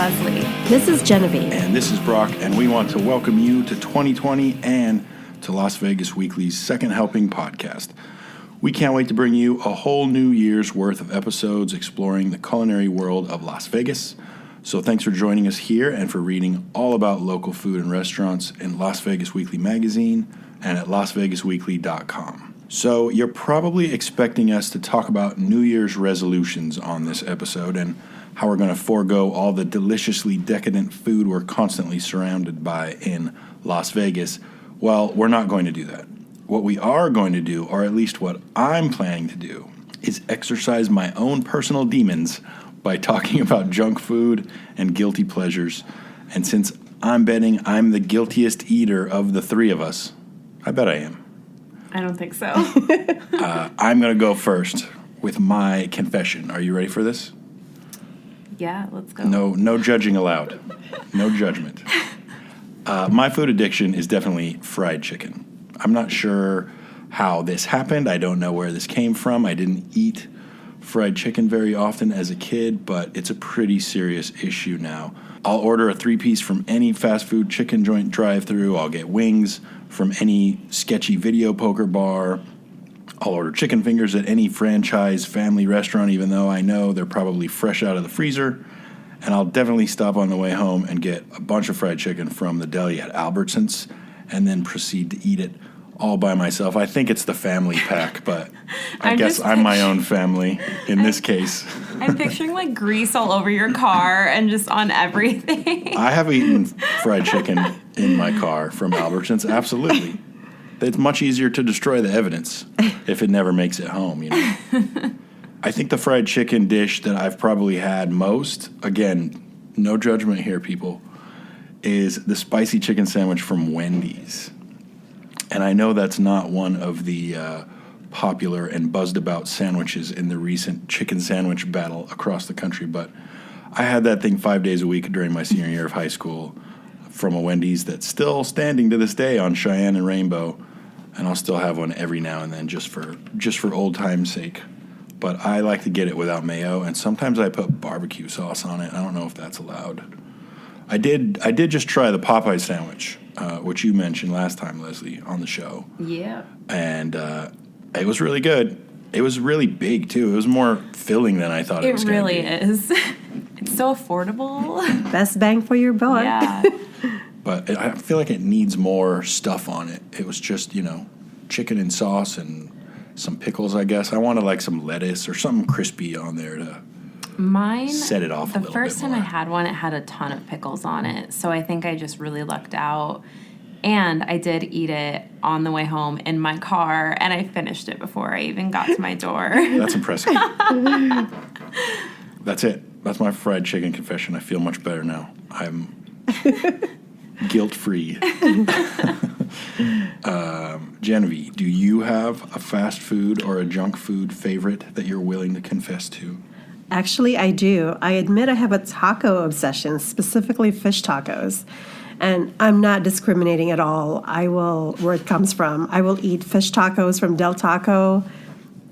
Leslie. This is Genevie. And this is Brock, and we want to welcome you to 2020 and to Las Vegas Weekly's Second Helping podcast. We can't wait to bring you a whole new year's worth of episodes exploring the culinary world of Las Vegas. So thanks for joining us here and for reading all about local food and restaurants in Las Vegas Weekly magazine and at lasvegasweekly.com. So you're probably expecting us to talk about New Year's resolutions on this episode and how we're going to forego all the deliciously decadent food we're constantly surrounded by in Las Vegas. Well, we're not going to do that. What we are going to do, or at least what I'm planning to do, is exercise my own personal demons by talking about junk food and guilty pleasures. And since I'm betting I'm the guiltiest eater of the three of us, I bet I am. I don't think so. I'm going to go first with my confession. Are you ready for this? Yeah, let's go. No judging allowed. No judgment. My food addiction is definitely fried chicken. I'm not sure how this happened. I don't know where this came from. I didn't eat fried chicken very often as a kid, but it's a pretty serious issue now. I'll order a 3-piece from any fast food chicken joint drive-thru. I'll get wings from any sketchy video poker bar. I'll order chicken fingers at any franchise family restaurant, even though I know they're probably fresh out of the freezer. And I'll definitely stop on the way home and get a bunch of fried chicken from the deli at Albertsons and then proceed to eat it all by myself. I think it's the family pack, but I guess I'm my own family in this case. I'm picturing like grease all over your car and just on everything. I have eaten fried chicken in my car from Albertsons, absolutely. It's much easier to destroy the evidence if it never makes it home, you know. I think the fried chicken dish that I've probably had most, again, no judgment here, people, is the spicy chicken sandwich from Wendy's. And I know that's not one of the popular and buzzed about sandwiches in the recent chicken sandwich battle across the country, but I had that thing 5 days a week during my senior year of high school from a Wendy's that's still standing to this day on Cheyenne and Rainbow, and I'll still have one every now and then just for old time's sake. But I like to get it without mayo, and sometimes I put barbecue sauce on it. I don't know if that's allowed. I did just try the Popeye sandwich, which you mentioned last time, Leslie, on the show. Yeah. And it was really good. It was really big, too. It was more filling than I thought it was going to be. It really is. It's so affordable. Best bang for your buck. Yeah. But I feel like it needs more stuff on it. It was just, chicken and sauce and some pickles, I guess. I wanted like some lettuce or something crispy on there to set it off a little bit. The first time I had one, it had a ton of pickles on it. So I think I just really lucked out. And I did eat it on the way home in my car, and I finished it before I even got to my door. That's impressive. That's it. That's my fried chicken confession. I feel much better now. I'm guilt-free. Genevie, do you have a fast food or a junk food favorite that you're willing to confess to? Actually, I do. I admit I have a taco obsession, specifically fish tacos. And I'm not discriminating at all. Where it comes from. I will eat fish tacos from Del Taco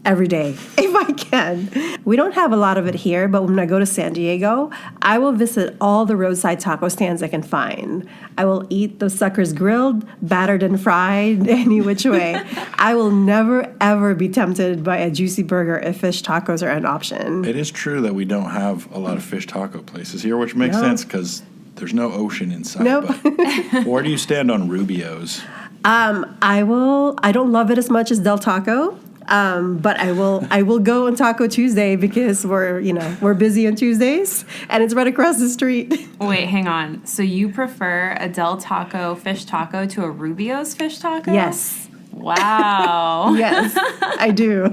every day, if I can. We don't have a lot of it here, but when I go to San Diego, I will visit all the roadside taco stands I can find. I will eat those suckers grilled, battered and fried, any which way. I will never, ever be tempted by a juicy burger if fish tacos are an option. It is true that we don't have a lot of fish taco places here, which makes sense because there's no ocean inside. Nope. But where do you stand on Rubio's? I don't love it as much as Del Taco. But I will go on Taco Tuesday because we're busy on Tuesdays and it's right across the street. Wait, hang on. So you prefer a Del Taco fish taco to a Rubio's fish taco? Yes. Wow. Yes, I do.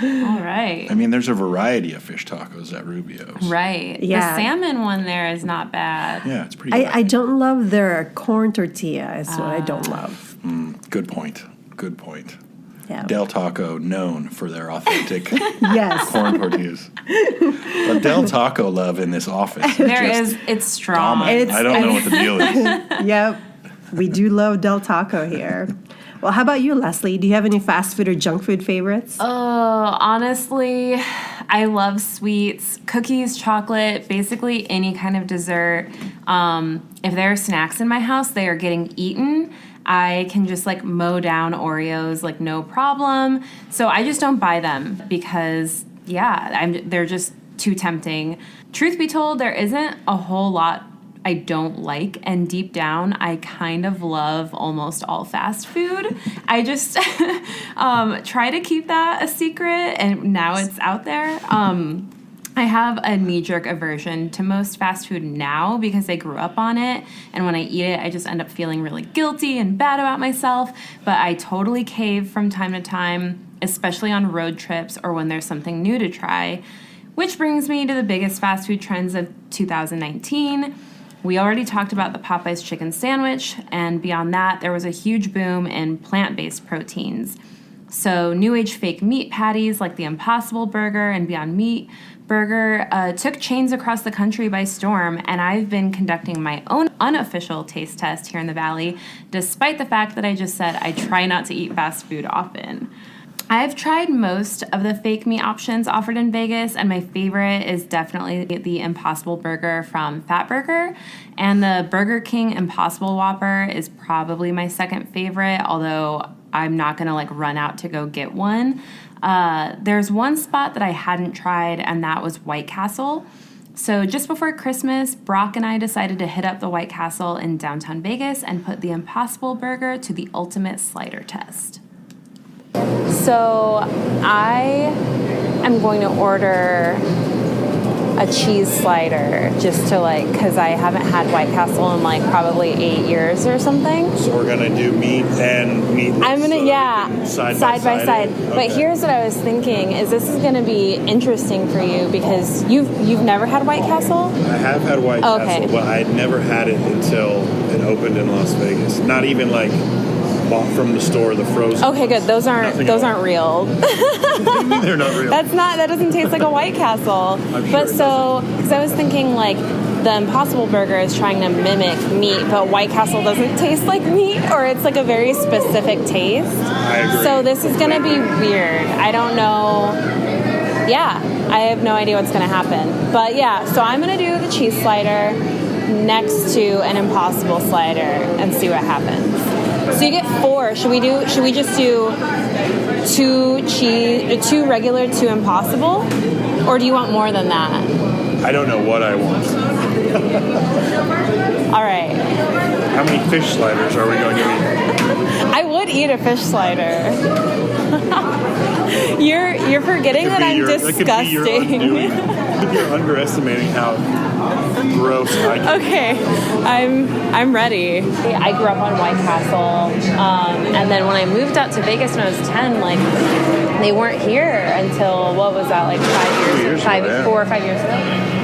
All right. I mean, there's a variety of fish tacos at Rubio's. Right. Yeah. The salmon one there is not bad. Yeah, it's pretty good. I don't love their corn tortilla is what I don't love. Good point. Yeah. Del Taco, known for their authentic Yes. corn tortillas. But Del Taco love in this office. It's strong. I don't know what the deal is. Yep. We do love Del Taco here. Well, how about you, Leslie? Do you have any fast food or junk food favorites? Oh, honestly, I love sweets, cookies, chocolate, basically any kind of dessert. If there are snacks in my house, they are getting eaten. I can just like mow down Oreos like no problem. So I just don't buy them because they're just too tempting. Truth be told, there isn't a whole lot I don't like, and deep down, I kind of love almost all fast food. I just try to keep that a secret, and now it's out there. I have a knee-jerk aversion to most fast food now because I grew up on it, and when I eat it, I just end up feeling really guilty and bad about myself, but I totally cave from time to time, especially on road trips or when there's something new to try, which brings me to the biggest fast food trends of 2019. We already talked about the Popeyes chicken sandwich, and beyond that, there was a huge boom in plant-based proteins. So new age fake meat patties like the Impossible Burger and Beyond Meat Burger took chains across the country by storm, and I've been conducting my own unofficial taste test here in the Valley, despite the fact that I just said I try not to eat fast food often. I've tried most of the fake meat options offered in Vegas, and my favorite is definitely the Impossible Burger from Fatburger, and the Burger King Impossible Whopper is probably my second favorite, although I'm not going to like run out to go get one. There's one spot that I hadn't tried, and that was White Castle. So just before Christmas, Brock and I decided to hit up the White Castle in downtown Vegas and put the Impossible Burger to the ultimate slider test. So I am going to order a cheese slider just to like, because I haven't had White Castle in like probably 8 years or something. So we're going to do meat and meatless. I'm going to, side by side. Okay. But here's what I was thinking is this is going to be interesting for you because you've never had White Castle? I have had White Castle, but I had never had it until it opened in Las Vegas. Not even like bought from the store, the frozen. Okay, good. Those aren't real. What do you mean they're not real? That doesn't taste like a White Castle. Because I was thinking like the Impossible Burger is trying to mimic meat, but White Castle doesn't taste like meat, or it's like a very specific taste. I agree. So this is going to be weird. I don't know. Yeah, I have no idea what's going to happen. But yeah, so I'm going to do the cheese slider next to an Impossible slider and see what happens. So you get 4. Should we just do 2 regular, 2 Impossible? Or do you want more than that? I don't know what I want. All right. How many fish sliders are we going to eat? I would eat a fish slider. You're forgetting that I'm disgusting. You're underestimating how gross I can. Okay, I'm ready. I grew up on White Castle, and then when I moved out to Vegas when I was 10, like they weren't here until what was that, like 4 or 5 years ago.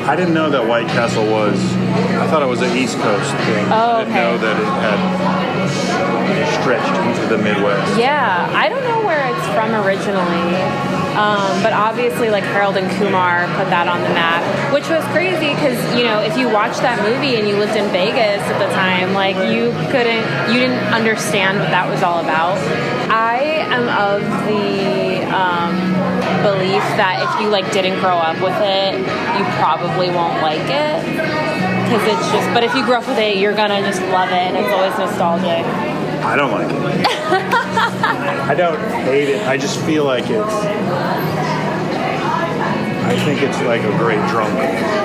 I didn't know that White Castle was. I thought it was an East Coast thing. Oh, I didn't know that it had stretched into the Midwest. Yeah, I don't know where it's from originally. But obviously, like Harold and Kumar put that on the map, which was crazy because, you know, if you watched that movie and you lived in Vegas at the time, like you didn't understand what that was all about. I am of the belief that if you like didn't grow up with it, you probably won't like it because it's just. But if you grew up with it, you're gonna just love it, and it's always nostalgic. I don't like it. I don't hate it. I just feel like I think it's like a great drunk.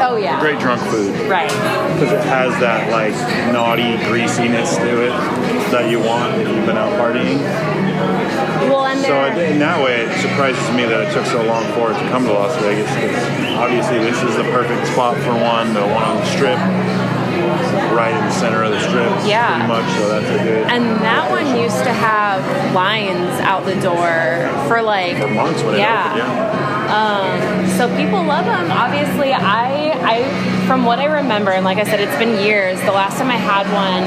Oh, yeah. Great drunk food. Right. Because it has that like naughty greasiness to it that you want if you've been out partying. Well, and so in that way, it surprises me that it took so long for it to come to Las Vegas. Because obviously, this is the perfect spot for one. The one on the Strip. Right in the center of the Strip, yeah, pretty much. So that's a good. And that one used to have lines out the door for months when it opened. Yeah. So people love them. Obviously, I from what I remember, and like I said, it's been years. The last time I had one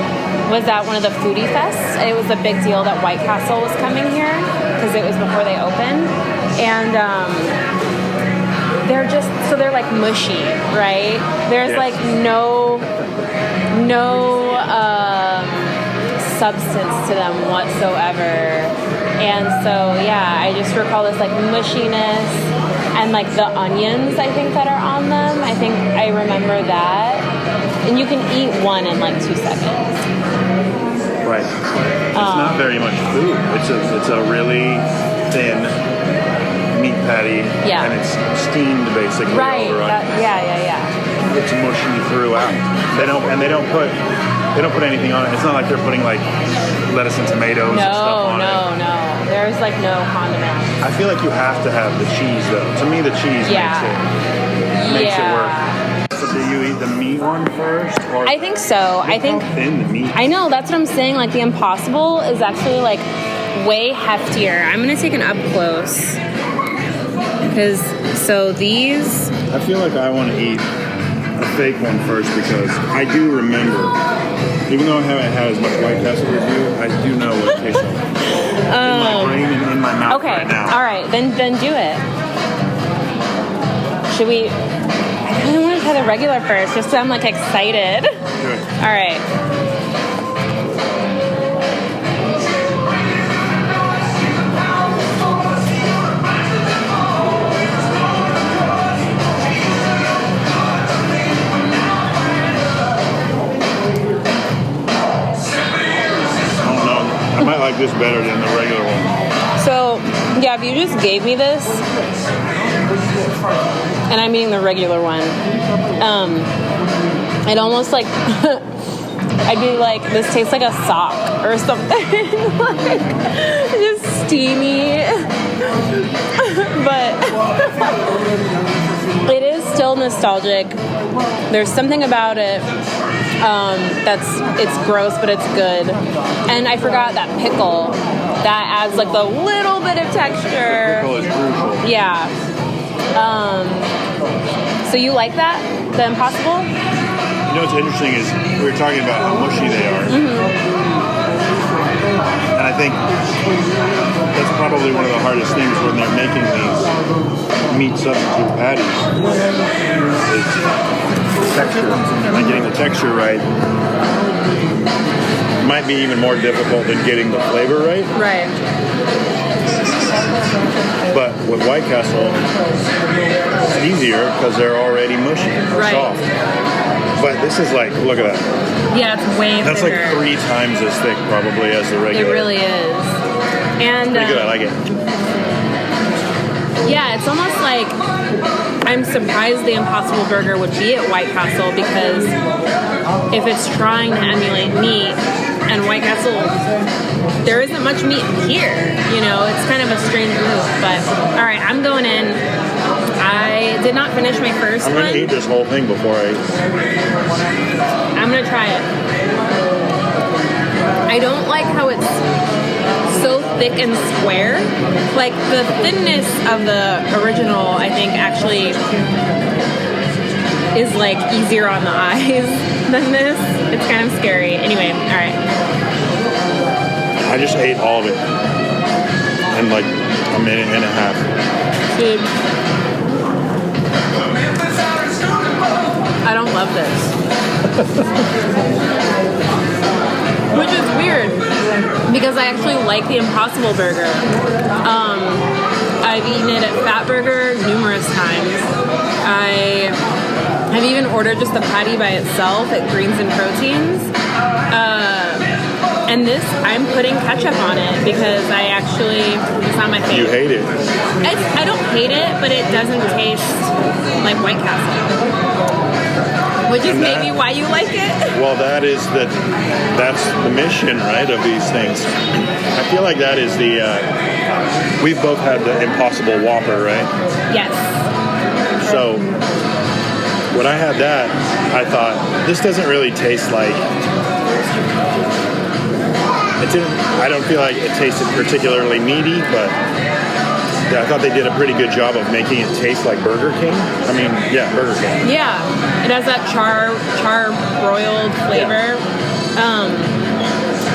was at one of the foodie fests. It was a big deal that White Castle was coming here because it was before they opened, and. They're like mushy, right? There's like no substance to them whatsoever. And so, yeah, I just recall this like mushiness. and like the onions, I think, that are on them. I think I remember that. And you can eat one in like 2 seconds. Right. It's not very much food. It's a really thin meat patty, Yeah. and it's steamed basically Right. over onions. Yeah. It's mushy throughout. They don't put anything on it. It's not like they're putting like lettuce and tomatoes and stuff on it. No. There's like no condiment. I feel like you have to have the cheese though. To me, the cheese makes it work. So do you eat the meat one first? Or I think so. I think how thin the meat. I know, that's what I'm saying. Like the Impossible is actually like way heftier. I'm gonna take an up close. So these, I feel like I want to eat a fake one first because I do remember, even though I haven't had as much White Castle as you, I do know what it tastes like. In my brain and in my mouth right now. All right, then do it. Should we? I kind of want to try the regular first, just so I'm like excited. Do it. All right. I might like this better than the regular one. So, yeah, if you just gave me this, and I'm eating the regular one, it almost like, I'd be like, this tastes like a sock or something. Like, just steamy. But it is still nostalgic. There's something about it it's gross, but it's good. And I forgot that pickle. That adds like the little bit of texture. Pickle is crucial. Yeah. So you like that? The Impossible? You know what's interesting is we were talking about how mushy they are. And I think that's probably one of the hardest things when they're making these meat substitute patties is texture. Like getting the texture right might be even more difficult than getting the flavor right. Right. But with White Castle, it's easier because they're already mushy or Right. soft. But this is like, look at that. Yeah, it's way That's thicker. like 3 times as thick probably as the It regular. really is. And Pretty good, I like it. yeah, it's almost like I'm surprised the Impossible Burger would be at White Castle because if it's trying to emulate meat, and White Castle, there isn't much meat here. You know, it's kind of a strange move. But all right, I'm going in. I did not finish my first I'm one. going to eat this whole thing before I... I'm gonna try it. I don't like how it's so thick and square. Like the thinness of the original, I think actually is like easier on the eyes than this. It's kind of scary. Anyway, all right. I just ate all of it in like a minute and a half. Dude, I don't love this. Which is weird because I actually like the Impossible Burger. I've eaten it at Fat Burger numerous times. I have even ordered just the patty by itself at Greens and Proteins. And this, I'm putting ketchup on it because it's not my favorite. You hate it. I don't hate it, but it doesn't taste like White Castle. Which is maybe why you like it. Well, that's the mission, right, of these things. I feel like that is we've both had the Impossible Whopper, right? Yes. So when I had that, I thought, this doesn't really taste like... I don't feel like it tasted particularly meaty, but I thought they did a pretty good job of making it taste like Burger King. I mean, yeah, Burger King. Yeah, it has that char broiled flavor.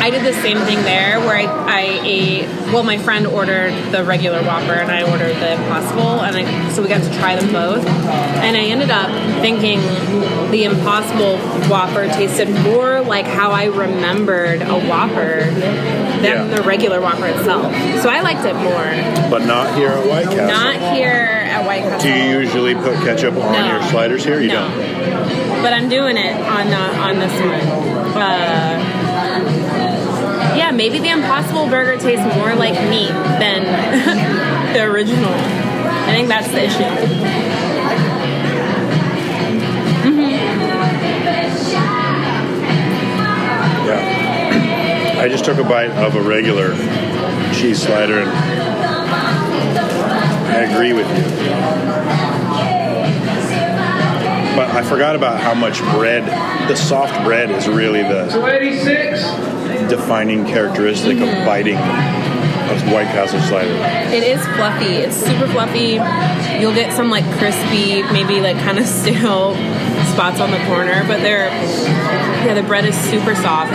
I did the same thing there where I ate, well, my friend ordered the regular Whopper and I ordered the Impossible, and so we got to try them both. And I ended up thinking the Impossible Whopper tasted more like how I remembered a Whopper than the regular Whopper itself. So I liked it more. But not here at White Castle. Not here at at White Castle. Do you usually put ketchup on your sliders here? You don't? But I'm doing it on this one. Yeah, maybe the Impossible Burger tastes more like meat than the original. I think that's the issue. Yeah. I just took a bite of a regular cheese slider, and I agree with you. But I forgot about how much bread, the soft bread is really the defining characteristic of biting a White Castle slider. It is fluffy. It's super fluffy. You'll get some like crispy, maybe like kind of stale spots on the corner, but the bread is super soft.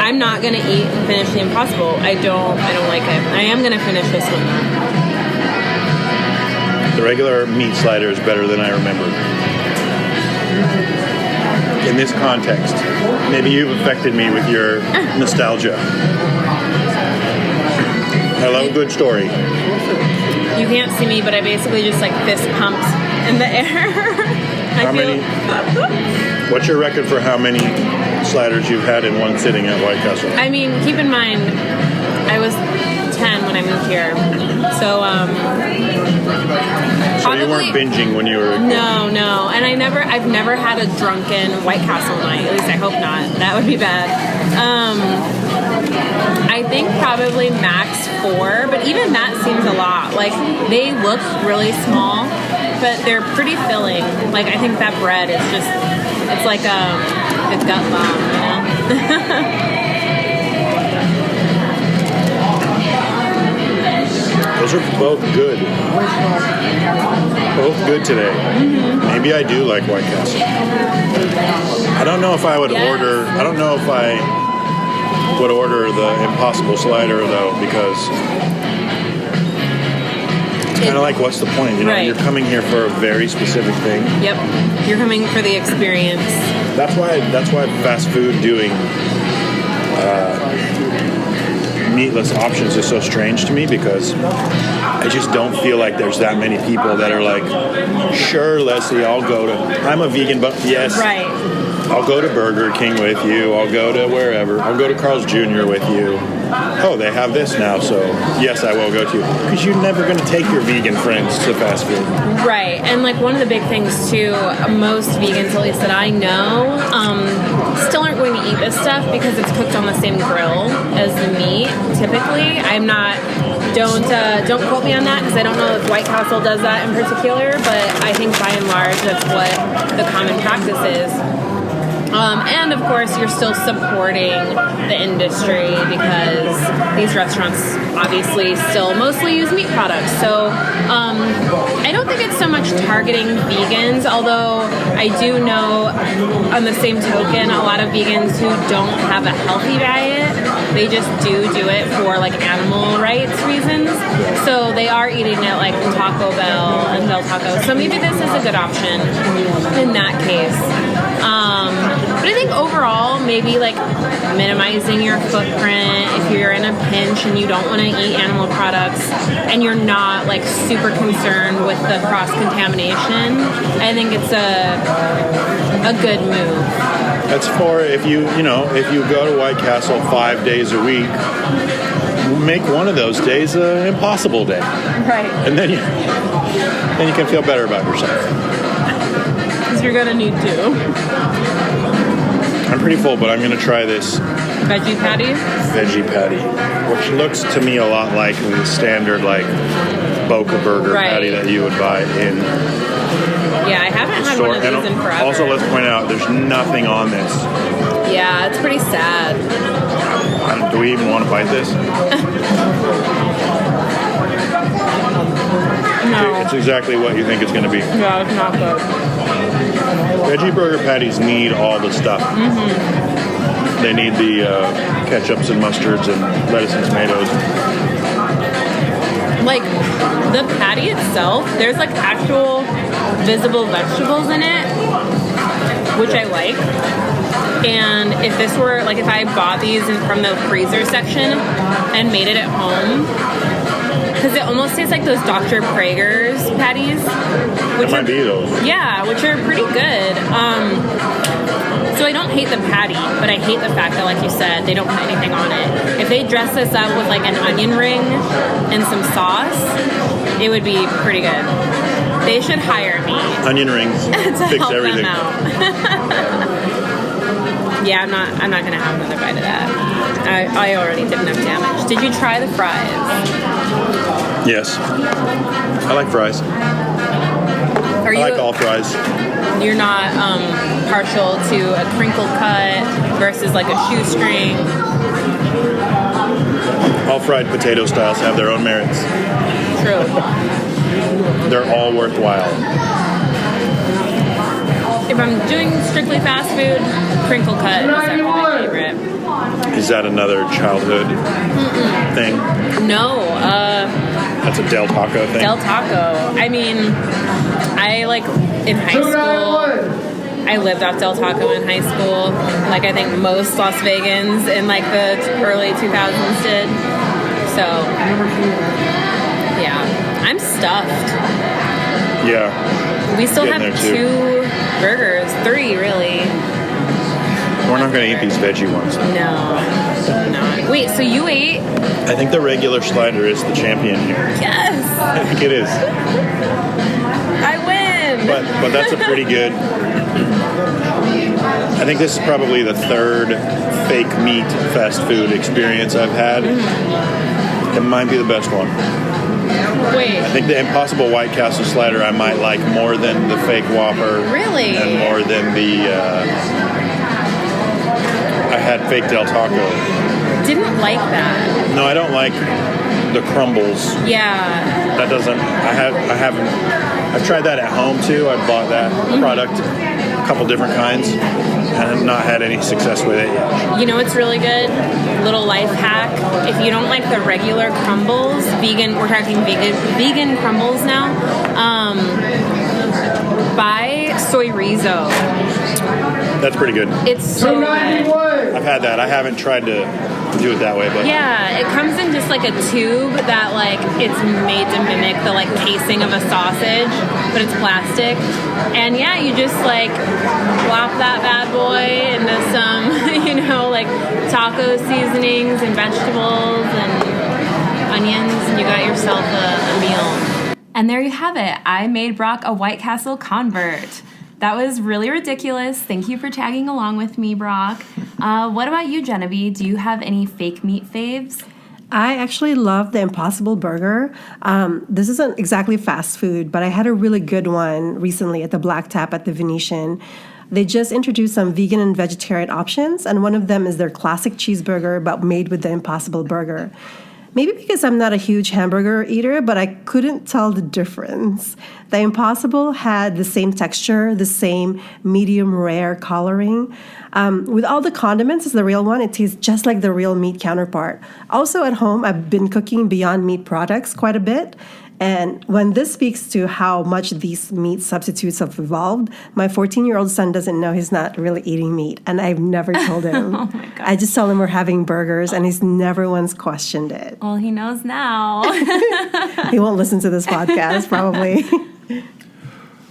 I'm not gonna eat and finish the Impossible. I don't like it. I am gonna finish this one though. The regular meat slider is better than I remember. In this context, maybe you've affected me with your nostalgia. I love a good story. You can't see me, but I basically just like fist pumped in the air. What's your record for how many sliders you've had in one sitting at White Castle? I mean, keep in mind, I was 10 when I moved here. So, so you weren't binging when you were a kid? No. And I've never had a drunken White Castle night. At least I hope not. That would be bad. I think probably max 4, but even that seems a lot. Like, they look really small, but they're pretty filling. Like, I think that bread is just, it's like a gut bomb, you know? Those are both good. Both good today. Mm-hmm. Maybe I do like White Castle. I don't know if I would order. I don't know if I would order the Impossible slider though, because it's kind of like, what's the point? You know, You're coming here for a very specific thing. Yep. You're coming for the experience. That's why fast food doing meatless options is so strange to me, because I just don't feel like there's that many people that are like, sure, Leslie, I'll go to, I'm a vegan, but yes, right. I'll go to Burger King with you, I'll go to wherever, I'll go to Carl's Jr. with you. Oh, they have this now, so yes, I will go to you. Because you're never going to take your vegan friends to fast food. Right, and like one of the big things too, most vegans, at least that I know, still aren't going to eat this stuff because it's cooked on the same grill as the meat. Typically, I'm not. Don't quote me on that, because I don't know if White Castle does that in particular, but I think by and large that's what the common practice is. And of course, you're still supporting the industry because these restaurants obviously still mostly use meat products. So I don't think it's so much targeting vegans, although I do know on the same token, a lot of vegans who don't have a healthy diet, they just do it for like animal rights reasons. So they are eating it like Taco Bell and Del Taco. So maybe this is a good option in that case. But I think overall, maybe like minimizing your footprint if you're in a pinch and you don't want to eat animal products and you're not like super concerned with the cross-contamination, I think it's a good move. That's for if you go to White Castle 5 days a week, make one of those days an Impossible day. Right. And then you can feel better about yourself. Because you're going to need to. I'm pretty full, but I'm going to try this veggie patty, which looks to me a lot like the standard like Boca Burger patty that you would buy in. Yeah, I haven't had one of these in forever. Also, let's point out there's nothing on this. Yeah, it's pretty sad. Do we even want to bite this? No. It's exactly what you think it's going to be. Yeah, it's not good. Veggie burger patties need all the stuff. Mm-hmm. They need the ketchups and mustards and lettuce and tomatoes. Like, the patty itself, there's like actual visible vegetables in it, which I like. And if this were, like if I bought these from the freezer section and made it at home, because it almost tastes like those Dr. Prager's patties. It might be those. Yeah, which are pretty good. So I don't hate the patty, but I hate the fact that, like you said, they don't put anything on it. If they dress this up with like an onion ring and some sauce, it would be pretty good. They should hire me Onion rings to fix help everything. them out. Yeah, I'm not gonna have another bite of that. I already did enough damage. Did you try the fries? Yes. I like fries. Are I like all fries. You're not partial to a crinkle cut versus like a shoestring? All fried potato styles have their own merits. True. They're all worthwhile. If I'm doing strictly fast food, crinkle cut is definitely my favorite. Is that another childhood thing? No, That's a Del Taco thing? Del Taco. I mean, I like in high school, I lived off Del Taco in high school. Like I think most Las Vegans in like the early 2000s did. So, yeah, I'm stuffed. Yeah. We still Getting have there, too. 2 burgers, 3 really. We're not going to eat these veggie ones, though. No. Wait, so you ate? I think the regular slider is the champion here. Yes. I think it is. I win. But that's a pretty good... I think this is probably the 3rd fake meat fast food experience I've had. It might be the best one. Wait. I think the Impossible White Castle slider I might like more than the fake Whopper. Really? And more than the... I had fake Del Taco. Didn't like that. No, I don't like the crumbles. Yeah. That doesn't... I've tried that at home, too. I bought that product, a couple different kinds, and have not had any success with it yet. You know what's really good? Little life hack. If you don't like the regular crumbles, we're talking vegan crumbles now, buy soy rizo. That's pretty good. It's so good. I've had that. I haven't tried to do it that way, but Yeah, it comes in just like a tube that like it's made to mimic the like casing of a sausage, but it's plastic. And yeah, you just like plop that bad boy into some, like taco seasonings and vegetables and onions, and you got yourself a meal. And there you have it. I made Brock a White Castle convert. That was really ridiculous. Thank you for tagging along with me, Brock. What about you, Genevie? Do you have any fake meat faves? I actually love the Impossible Burger. This isn't exactly fast food, but I had a really good one recently at the Black Tap at the Venetian. They just introduced some vegan and vegetarian options, and one of them is their classic cheeseburger, but made with the Impossible Burger. Maybe because I'm not a huge hamburger eater, but I couldn't tell the difference. The Impossible had the same texture, the same medium rare coloring. With all the condiments as the real one, it tastes just like the real meat counterpart. Also at home, I've been cooking Beyond Meat products quite a bit. And when this speaks to how much these meat substitutes have evolved, my 14-year-old son doesn't know he's not really eating meat, and I've never told him. Oh my God. I just tell him we're having burgers, and he's never once questioned it. Well, he knows now. He won't listen to this podcast, probably.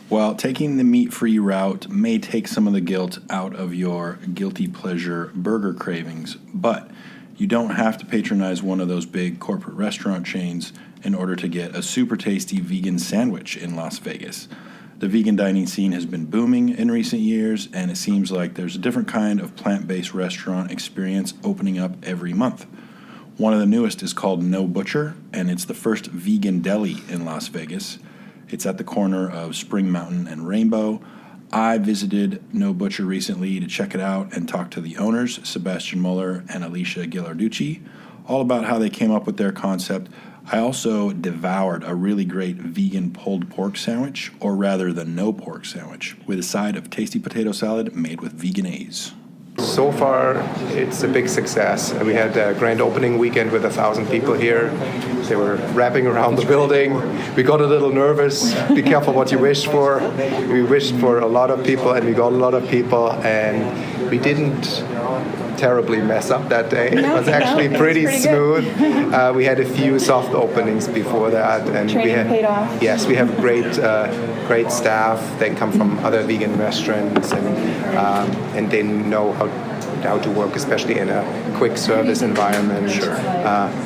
Well, taking the meat-free route may take some of the guilt out of your guilty pleasure burger cravings, but you don't have to patronize one of those big corporate restaurant chains in order to get a super tasty vegan sandwich in Las Vegas. The vegan dining scene has been booming in recent years, and it seems like there's a different kind of plant-based restaurant experience opening up every month. One of the newest is called No Butcher, and it's the first vegan deli in Las Vegas. It's at the corner of Spring Mountain and Rainbow. I visited No Butcher recently to check it out and talk to the owners, Sebastian Muller and Alicia Ghilarducci, all about how they came up with their concept. I also devoured a really great vegan pulled pork sandwich, or rather the no pork sandwich, with a side of tasty potato salad made with veganese. So far, it's a big success. We had a grand opening weekend with 1,000 people here, They were wrapping around the building. We got a little nervous. Be careful what you wish for. We wished for a lot of people, and we got a lot of people, and we didn't terribly mess up that day. It was actually pretty smooth. We had a few soft openings before that, and Training paid off. Yes, we have great staff. They come from other vegan restaurants, and they know how to work, especially in a quick service environment. Sure.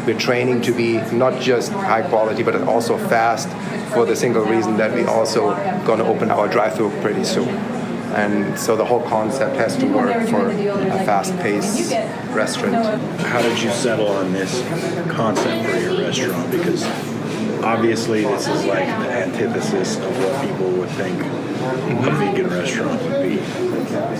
We're training to be not just high quality, but also fast, for the single reason that we also going to open our drive-thru pretty soon. And so the whole concept has to work for a fast-paced restaurant. How did you settle on this concept for your restaurant? Because obviously this is like the antithesis of what people would think a vegan restaurant would be.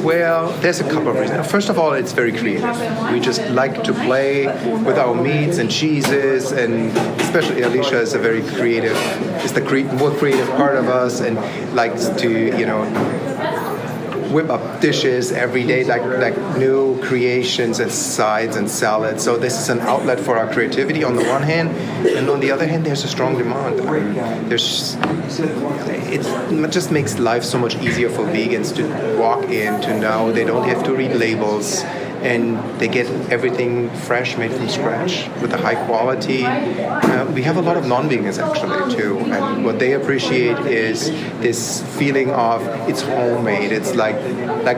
Well, there's a couple of reasons. First of all, it's very creative. We just like to play with our meats and cheeses, and especially Alicia is a very creative, is the more creative part of us, and likes to, whip up dishes every day, like new creations and sides and salads. So this is an outlet for our creativity on the one hand, and on the other hand, there's a strong demand. It just makes life so much easier for vegans to walk in, to know they don't have to read labels, and they get everything fresh, made from scratch, with a high quality. We have a lot of non-vegans actually too, and what they appreciate is this feeling of it's homemade. It's like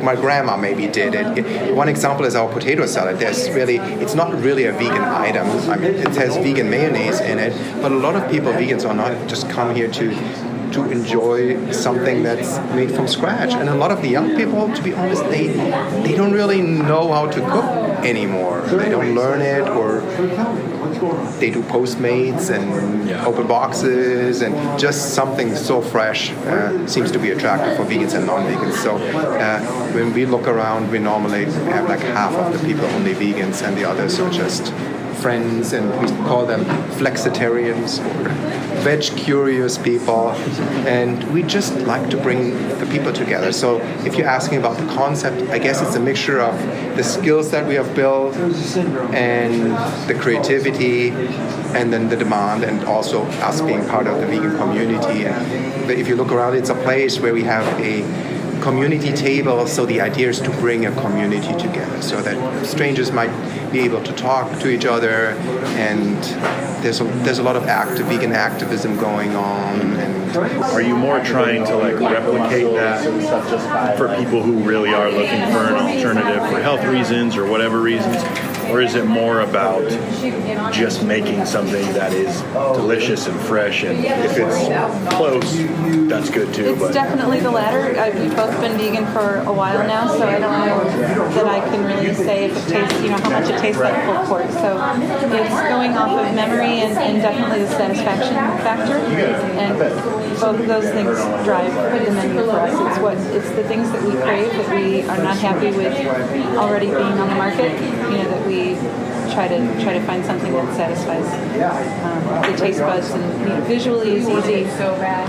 my grandma maybe did it. One example is our potato salad. It's not really a vegan item. I mean, it has vegan mayonnaise in it, but a lot of people, vegans or not, just come here to enjoy something that's made from scratch. And a lot of the young people, to be honest, they don't really know how to cook anymore. They don't learn it, or they do Postmates and open boxes, and just something so fresh seems to be attractive for vegans and non-vegans. So when we look around, we normally have like half of the people only vegans, and the others are just friends, and we call them flexitarians or veg-curious people, and we just like to bring the people together. So if you're asking about the concept, I guess it's a mixture of the skills that we have built and the creativity, and then the demand, and also us being part of the vegan community. And if you look around, it's a place where we have a community table, so the idea is to bring a community together so that strangers might be able to talk to each other, and there's a lot of vegan activism going on. And are you more trying to replicate that for people who really are looking for an alternative for health reasons or whatever reasons? Or is it more about just making something that is delicious and fresh, and if it's close, that's good too? It's definitely the latter. We've both been vegan for a while now, so I don't know that I can really say if it tastes, how much it tastes like pulled pork. So it's going off of memory and definitely the satisfaction factor. And both of those things drive the menu for us. It's the things that we crave, that we are not happy with already being on the market, that we try to find something that satisfies the taste buds, and visually is easy.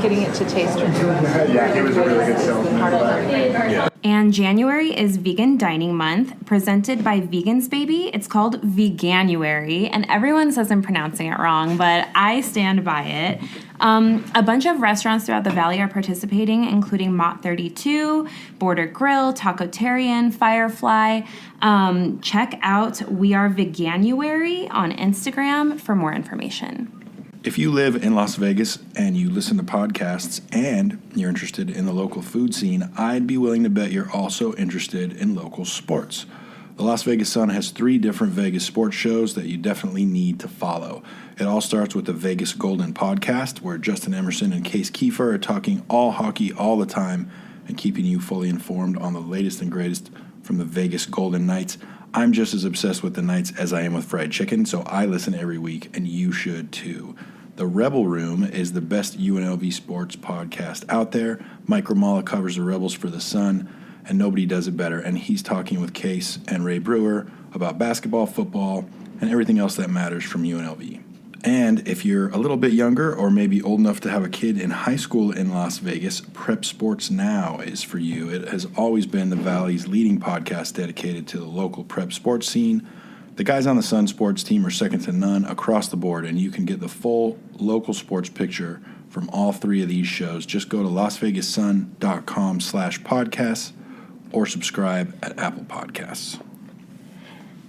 Getting it to taste is the part of it. And January is Vegan Dining Month, presented by Vegans Baby. It's called Veganuary, and everyone says I'm pronouncing it wrong, but I stand by it. A bunch of restaurants throughout the valley are participating, including Mott 32, Border Grill, Tacotarian, Firefly. Check out We Are Veganuary on Instagram for more information. If you live in Las Vegas and you listen to podcasts and you're interested in the local food scene, I'd be willing to bet you're also interested in local sports. The Las Vegas Sun has 3 different Vegas sports shows that you definitely need to follow. It all starts with the Vegas Golden podcast, where Justin Emerson and Case Kiefer are talking all hockey all the time and keeping you fully informed on the latest and greatest from the Vegas Golden Knights. I'm just as obsessed with the Knights as I am with fried chicken, so I listen every week, and you should too. The Rebel Room is the best UNLV sports podcast out there. Mike Ramala covers the Rebels for the Sun, and nobody does it better. And he's talking with Case and Ray Brewer about basketball, football, and everything else that matters from UNLV. And if you're a little bit younger or maybe old enough to have a kid in high school in Las Vegas, Prep Sports Now is for you. It has always been the Valley's leading podcast dedicated to the local prep sports scene. The guys on the Sun sports team are second to none across the board, and you can get the full local sports picture from all three of these shows. Just go to lasvegassun.com/podcasts or subscribe at Apple Podcasts.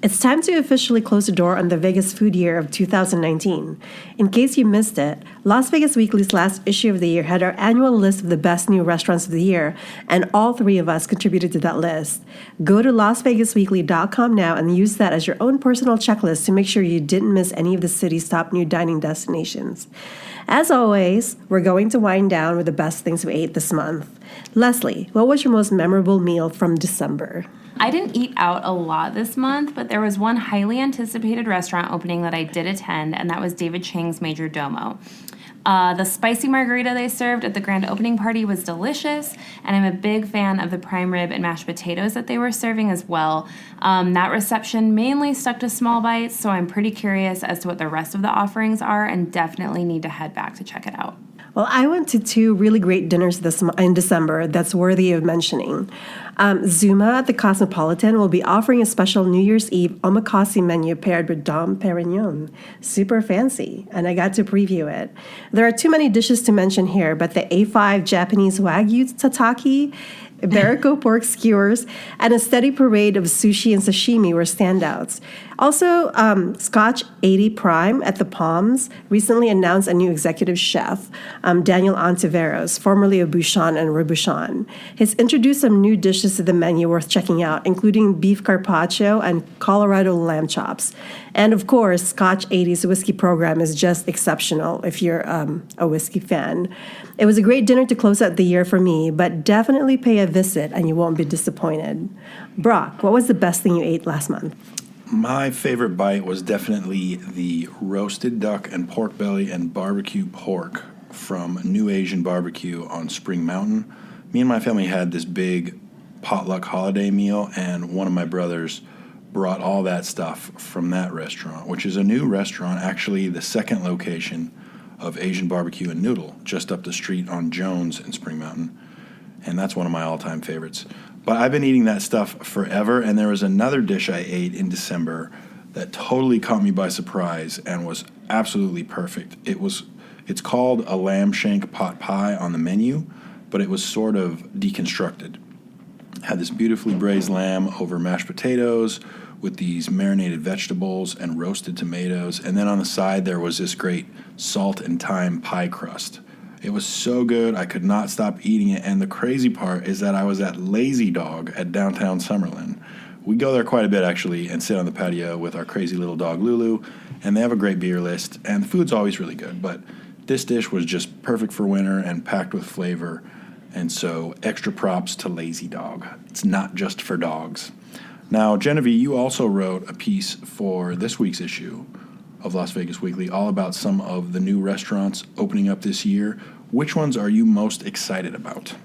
It's time to officially close the door on the Vegas food year of 2019. In case you missed it, Las Vegas Weekly's last issue of the year had our annual list of the best new restaurants of the year, and all three of us contributed to that list. Go to lasvegasweekly.com now and use that as your own personal checklist to make sure you didn't miss any of the city's top new dining destinations. As always, we're going to wind down with the best things we ate this month. Leslie, what was your most memorable meal from December? I didn't eat out a lot this month, but there was one highly anticipated restaurant opening that I did attend, and that was David Chang's Major Domo. The spicy margarita they served at the grand opening party was delicious, and I'm a big fan of the prime rib and mashed potatoes that they were serving as well. That reception mainly stuck to small bites, so I'm pretty curious as to what the rest of the offerings are and definitely need to head back to check it out. Well, I went to two really great dinners in December that's worthy of mentioning. Zuma at the Cosmopolitan will be offering a special New Year's Eve omakase menu paired with Dom Perignon. Super fancy, and I got to preview it. There are too many dishes to mention here, but the A5 Japanese Wagyu tataki, Barraco pork skewers, and a steady parade of sushi and sashimi were standouts. Also, Scotch 80 Prime at the Palms recently announced a new executive chef, Daniel Ontiveros, formerly of Bouchon and Rebouchon. He's introduced some new dishes to the menu worth checking out, including beef carpaccio and Colorado lamb chops. And of course, Scotch 80's whiskey program is just exceptional if you're a whiskey fan. It was a great dinner to close out the year for me, but definitely pay a visit and you won't be disappointed. Brock, what was the best thing you ate last month? My favorite bite was definitely the roasted duck and pork belly and barbecue pork from New Asian Barbecue on Spring Mountain. Me and my family had this big potluck holiday meal, and one of my brothers brought all that stuff from that restaurant, which is a new restaurant, actually the second location of Asian Barbecue and Noodle, just up the street on Jones in Spring Mountain. And that's one of my all-time favorites. But I've been eating that stuff forever, and there was another dish I ate in December that totally caught me by surprise and was absolutely perfect. It's called a lamb shank pot pie on the menu, but it was sort of deconstructed. It had this beautifully braised lamb over mashed potatoes with these marinated vegetables and roasted tomatoes, and then on the side there was this great salt and thyme pie crust. It was so good, I could not stop eating it, and the crazy part is that I was at Lazy Dog at downtown Summerlin. We go there quite a bit, actually, and sit on the patio with our crazy little dog, Lulu, and they have a great beer list, and the food's always really good, but this dish was just perfect for winter and packed with flavor, and so extra props to Lazy Dog. It's not just for dogs. Now, Genevie, you also wrote a piece for this week's issue of Las Vegas Weekly all about some of the new restaurants opening up this year. Which ones are you most excited about?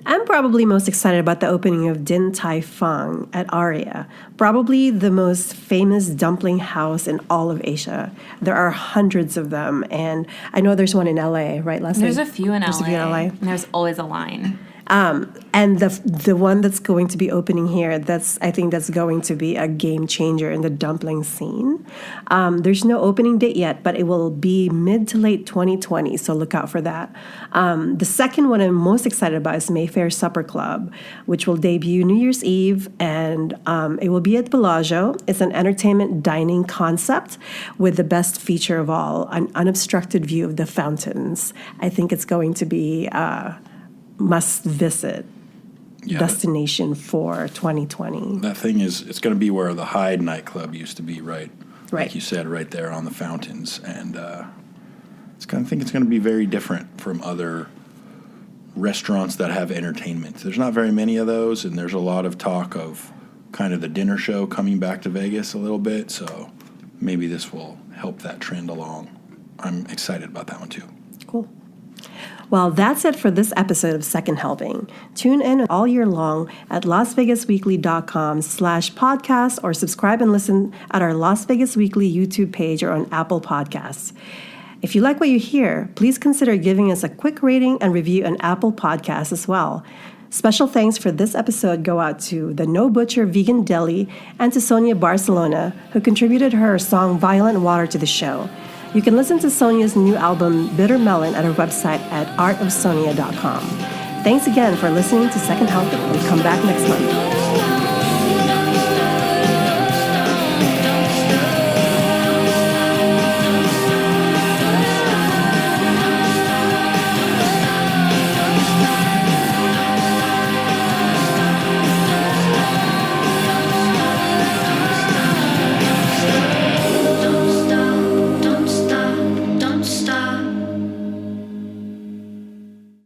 I'm probably most excited about the opening of Din Tai Fung at Aria, probably the most famous dumpling house in all of Asia. There are hundreds of them, and I know there's one in LA, right, Leslie? There's a few in LA. And there's always a line. And the one that's going to be opening here, I think that's going to be a game changer in the dumpling scene. There's no opening date yet, but it will be mid to late 2020, so look out for that. The second one I'm most excited about is Mayfair Supper Club, which will debut New Year's Eve, and it will be at Bellagio. It's an entertainment dining concept with the best feature of all, an unobstructed view of the fountains. I think it's going to be must-visit destination for 2020. That thing it's going to be where the Hyde nightclub used to be, right? Right. Like you said, right there on the fountains. And I think it's going to be very different from other restaurants that have entertainment. There's not very many of those, and there's a lot of talk of kind of the dinner show coming back to Vegas a little bit, so maybe this will help that trend along. I'm excited about that one, too. Cool. Well, that's it for this episode of Second Helping. Tune in all year long at lasvegasweekly.com/podcast or subscribe and listen at our Las Vegas Weekly YouTube page or on Apple Podcasts. If you like what you hear, please consider giving us a quick rating and review on Apple Podcasts as well. Special thanks for this episode go out to the No Butcher Vegan Deli and to Sonia Barcelona, who contributed her song Violent Water to the show. You can listen to Sonia's new album, Bitter Melon, at her website at artofsonia.com. Thanks again for listening to Second Healthy. We'll come back next month.